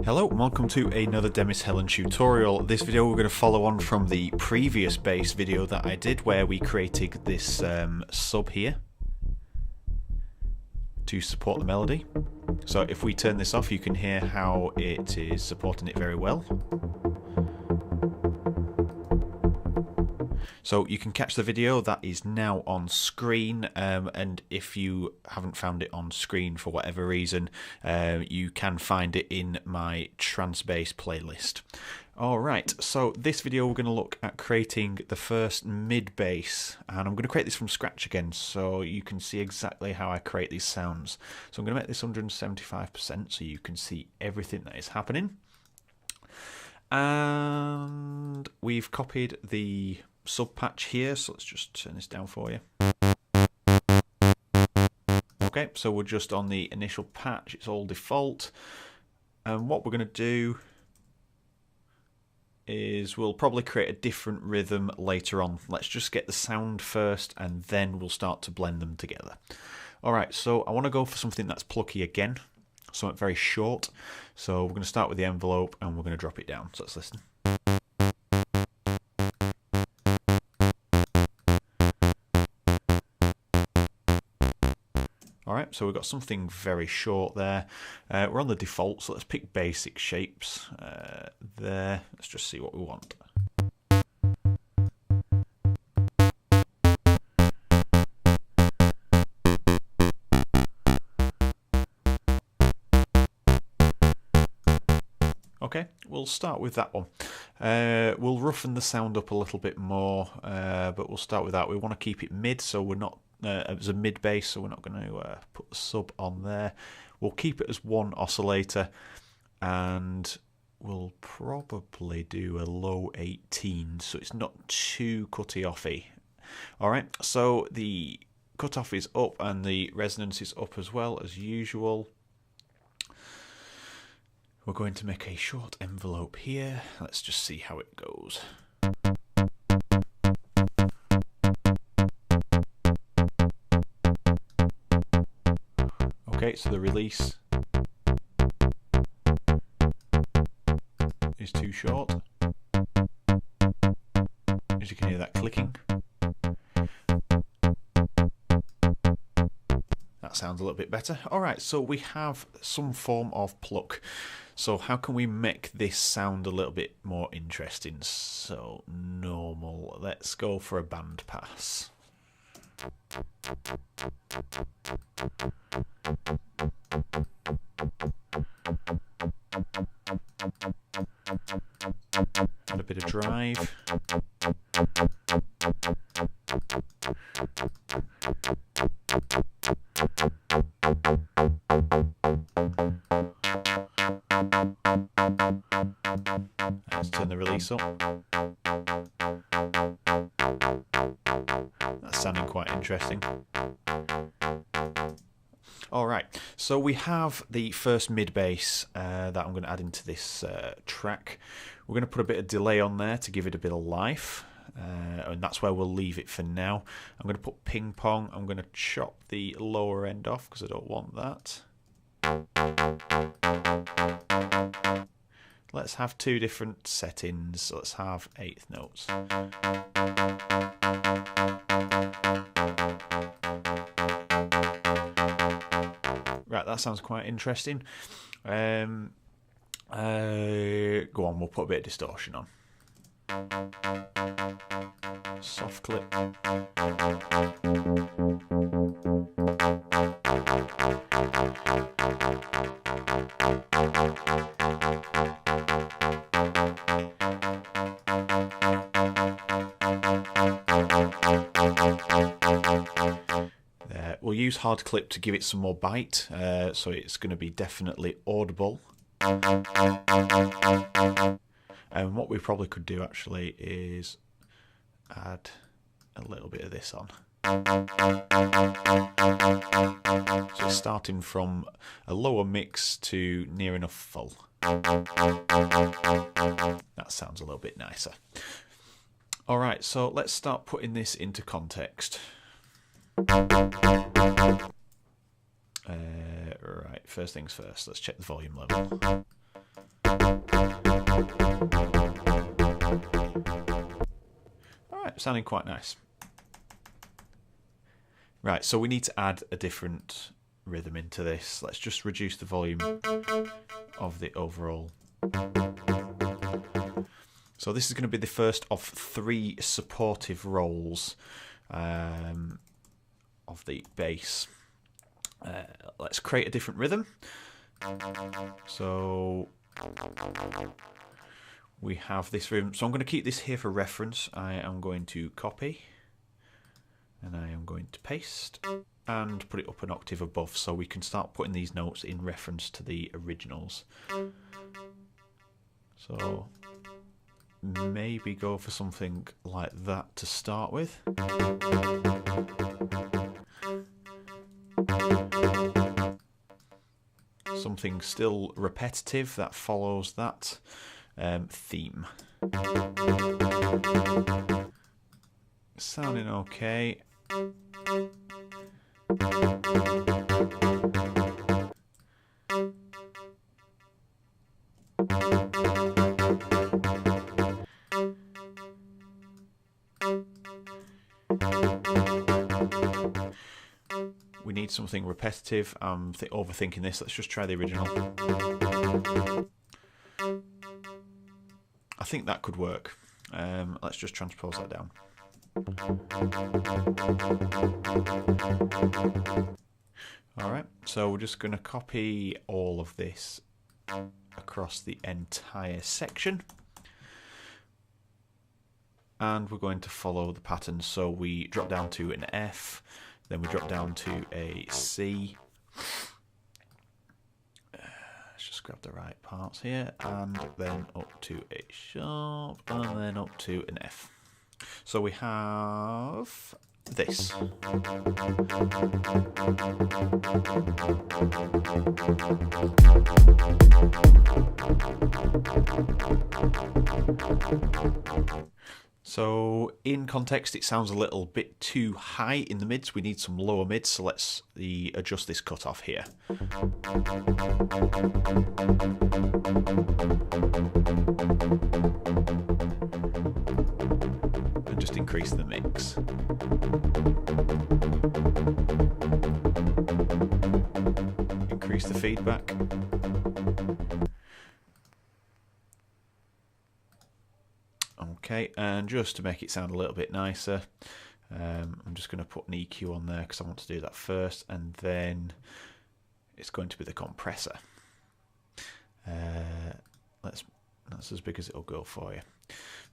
Hello and welcome to another Demis Helen tutorial. This video we're going to follow on from the previous bass video that I did where we created this sub here to support the melody. So if we turn this off you can hear how it is supporting it very well. So you can catch the video that is now on screen, and if you haven't found it on screen for whatever reason, you can find it in my Trance bass playlist. Alright, so this video we're going to look at creating the first mid bass, and I'm going to create this from scratch again so you can see exactly how I create these sounds. So I'm going to make this 175% so you can see everything that is happening. And we've copied the sub patch here, so let's just turn this down for you. Okay, so we're just on the initial patch, it's all default, and what we're going to do is we'll probably create a different rhythm later on. Let's just get the sound first and then we'll start to blend them together. Alright, so I want to go for something that's plucky again, something very short, so we're going to start with the envelope and we're going to drop it down, so let's listen. Alright, so we've got something very short there. We're on the default, so let's pick basic shapes there. Let's just see what we want. Okay, we'll start with that one. We'll roughen the sound up a little bit more, but we'll start with that. We want to keep it mid, so we're not as a mid bass, so we're not going to put the sub on there. We'll keep it as one oscillator, and we'll probably do a low 18, so it's not too cutty-offy. Alright, so the cutoff is up and the resonance is up as well as usual. We're going to make a short envelope here. Let's just see how it goes. Okay, so the release is too short. As you can hear that clicking. That sounds a little bit better. Alright, so we have some form of pluck. So how can we make this sound a little bit more interesting? So normal. Let's go for a band pass. And a bit of drive. Let's turn the release up. That's sounding quite interesting. Alright, so we have the first mid bass that I'm going to add into this track. We're going to put a bit of delay on there to give it a bit of life, and that's where we'll leave it for now. I'm going to put ping pong. I'm going to chop the lower end off because I don't want that. Let's have two different settings. Let's have eighth notes. Right, that sounds quite interesting. Go on, we'll put a bit of distortion on. Soft clip. We'll use hard clip to give it some more bite, so it's going to be definitely audible. And what we probably could do actually is add a little bit of this on. So it's starting from a lower mix to near enough full. That sounds a little bit nicer. Alright, so let's start putting this into context. Right, first things first, let's check the volume level. Alright, sounding quite nice. Right, so we need to add a different rhythm into this. Let's just reduce the volume of the overall. So this is going to be the first of 3 supportive rolls of the bass. Let's create a different rhythm. So we have this rhythm. So I'm going to keep this here for reference. I am going to copy and I am going to paste and put it up an octave above so we can start putting these notes in reference to the originals. So maybe go for something like that to start with. Something still repetitive that follows that theme. Sounding okay. We need something repetitive. I'm overthinking this. Let's just try the original. I think that could work. Let's just transpose that down. Alright, so we're just going to copy all of this across the entire section. And we're going to follow the pattern. So we drop down to an F, then we drop down to a C. Let's just grab the right parts here, and then up to a sharp, and then up to an F. So we have this. So in context it sounds a little bit too high in the mids. We need some lower mids, so let's adjust this cutoff here. And just increase the mix. Increase the feedback. Okay, and just to make it sound a little bit nicer, I'm just going to put an EQ on there because I want to do that first, and then it's going to be the compressor. That's as big as it'll go for you.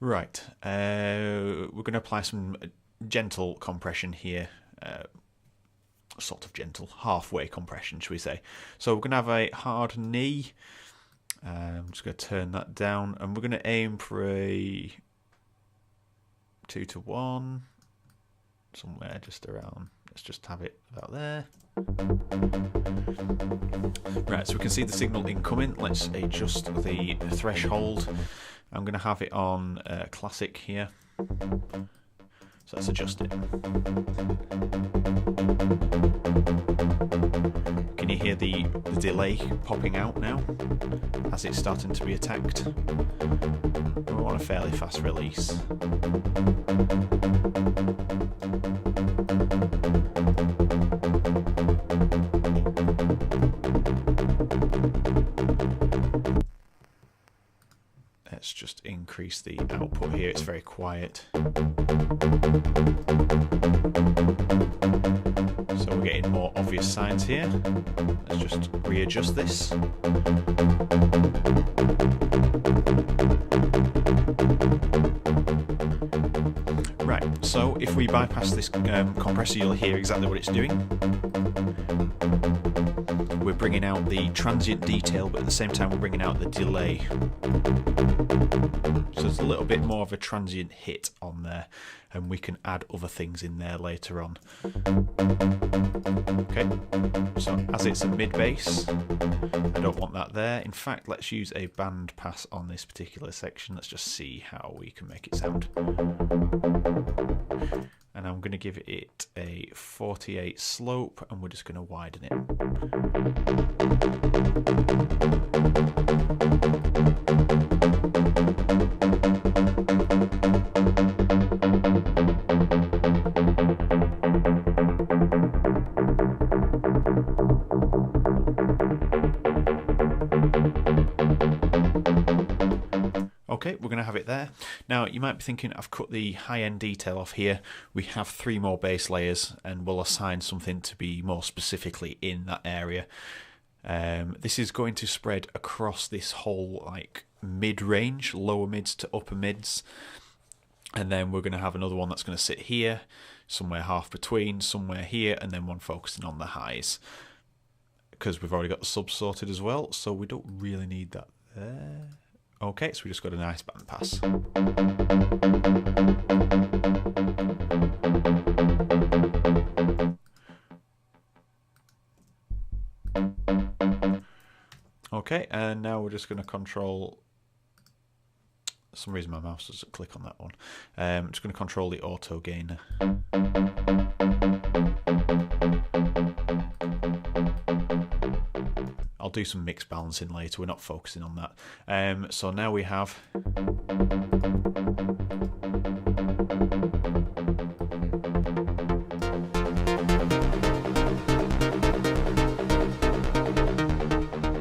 Right, we're going to apply some gentle compression here, sort of gentle, halfway compression, should we say. So we're going to have a hard knee. I'm just going to turn that down, and we're going to aim for a 2-to-1, somewhere just around. Let's just have it about there. Right, so we can see the signal incoming. Let's adjust the threshold. I'm going to have it on classic here. So let's adjust it. Can you hear the delay popping out now as it's starting to be attacked? We want a fairly fast release. Let's just increase the output here. It's very quiet. So we're getting more obvious signs here. Let's just readjust this. Right, so if we bypass this compressor, you'll hear exactly what it's doing. We're bringing out the transient detail, but at the same time we're bringing out the delay. So it's a little bit more of a transient hit on there. and we can add other things in there later on. Okay, so as it's a mid bass, I don't want that there. In fact, let's use a band pass on this particular section. Let's just see how we can make it sound. And I'm going to give it a 48 slope, and we're just going to widen it. Okay, we're going to have it there. Now, you might be thinking, I've cut the high-end detail off here. We have 3 more bass layers, and we'll assign something to be more specifically in that area. This is going to spread across this whole like mid-range, lower mids to upper mids. And then we're going to have another one that's going to sit here, somewhere half between, somewhere here, and then one focusing on the highs. Because we've already got the subs sorted as well, so we don't really need that there. Okay, so we just got a nice band pass. Okay, and now we're just going to control... For some reason my mouse doesn't click on that one. I'm just going to control the auto gainer. I'll do some mix balancing later, we're not focusing on that. So now we have...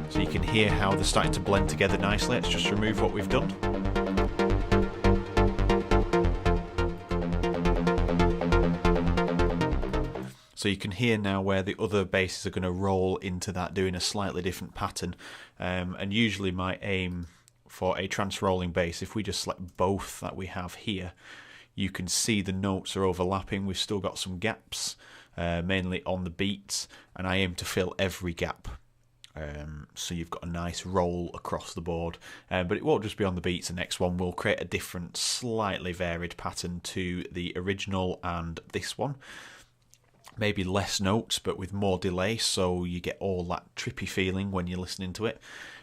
So you can hear how they're starting to blend together nicely. Let's just remove what we've done. So you can hear now where the other basses are going to roll into that, doing a slightly different pattern. And usually my aim for a trance rolling bass, if we just select both that we have here, you can see the notes are overlapping. We've still got some gaps, mainly on the beats, and I aim to fill every gap. So you've got a nice roll across the board, but it won't just be on the beats. The next one will create a different, slightly varied pattern to the original and this one. Maybe less notes, but with more delay, so you get all that trippy feeling when you're listening to it.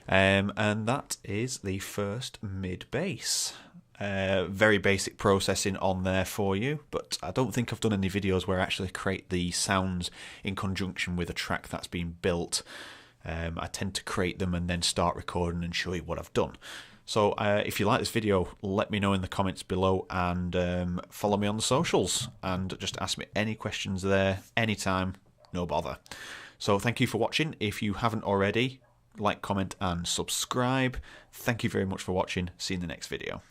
And that is the first mid bass. Very basic processing on there for you, but I don't think I've done any videos where I actually create the sounds in conjunction with a track that's been built. I tend to create them and then start recording and show you what I've done. So if you like this video, let me know in the comments below, and follow me on the socials, and just ask me any questions there anytime, no bother. So thank you for watching. If you haven't already, like, comment and subscribe. Thank you very much for watching. See you in the next video.